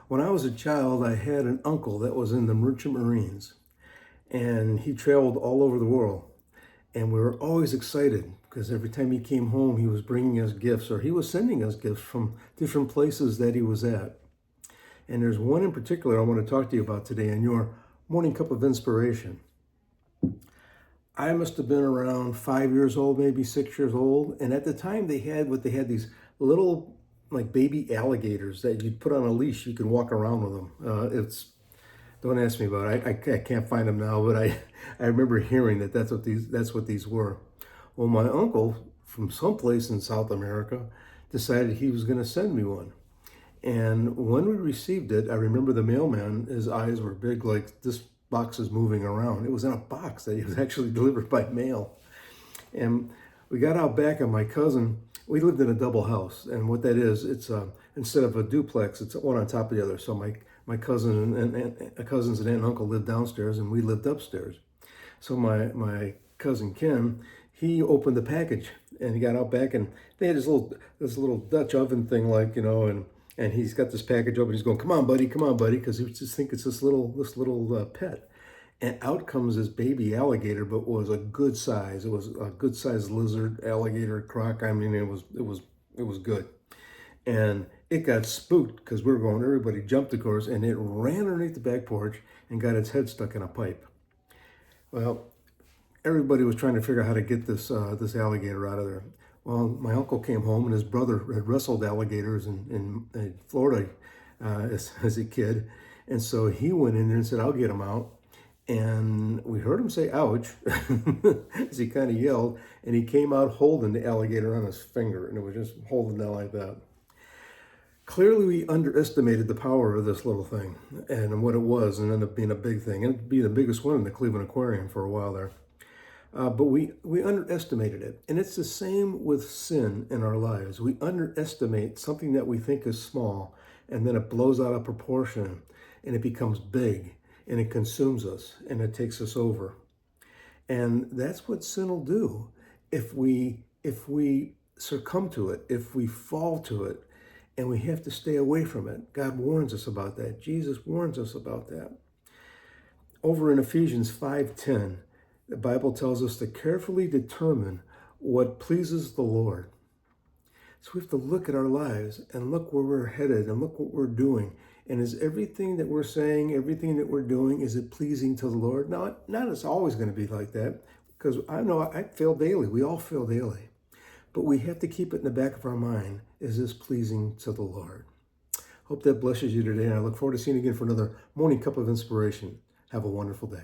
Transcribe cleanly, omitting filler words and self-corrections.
When I was a child, I had an uncle that was in the Merchant Marines, and he traveled all over the world. And we were always excited because every time he came home, he was bringing us gifts or he was sending us gifts from different places that he was at. And there's one in particular I want to talk to you about today in your morning cup of inspiration. I must have been around 5 years old, maybe 6 years old. And at the time they had these little like baby alligators that you'd put on a leash. You could walk around with them. Don't ask me about it. I can't find them now, but I remember hearing that's what these were. Well, my uncle from someplace in South America decided he was going to send me one. And when we received it, I remember the mailman, his eyes were big like this box is moving around. It was in a box that he was actually delivered by mail. And we got out back and my cousin, we lived in a double house. And what that is, it's instead of a duplex, it's one on top of the other. So my cousin and cousins and aunt and uncle lived downstairs and we lived upstairs. So my cousin Ken, he opened the package and he got out back and they had this little Dutch oven thing, like, and he's got this package open. He's going, come on, buddy, because he just think it's this little pet. And out comes this baby alligator, but was a good size. It was a good sized lizard, alligator, croc. I mean, it was good. And it got spooked because we were going, everybody jumped, of course, and it ran underneath the back porch and got its head stuck in a pipe. Well, everybody was trying to figure out how to get this alligator out of there. Well, my uncle came home and his brother had wrestled alligators in Florida as a kid. And so he went in there and said, I'll get him out. And we heard him say, ouch, as he kind of yelled. And he came out holding the alligator on his finger. And it was just holding down like that. Clearly, we underestimated the power of this little thing and what it was, and ended up being a big thing. And it'd be the biggest one in the Cleveland Aquarium for a while there. But we underestimated it. And it's the same with sin in our lives. We underestimate something that we think is small, and then it blows out of proportion, and it becomes big, and it consumes us, and it takes us over. And that's what sin will do if we succumb to it, if we fall to it, and we have to stay away from it. God warns us about that. Jesus warns us about that. Over in Ephesians 5:10, the Bible tells us to carefully determine what pleases the Lord. So we have to look at our lives and look where we're headed and look what we're doing. And is everything that we're saying, everything that we're doing, is it pleasing to the Lord? Not it's always going to be like that, because I know I fail daily. We all fail daily. But we have to keep it in the back of our mind. Is this pleasing to the Lord? Hope that blesses you today. And I look forward to seeing you again for another morning cup of inspiration. Have a wonderful day.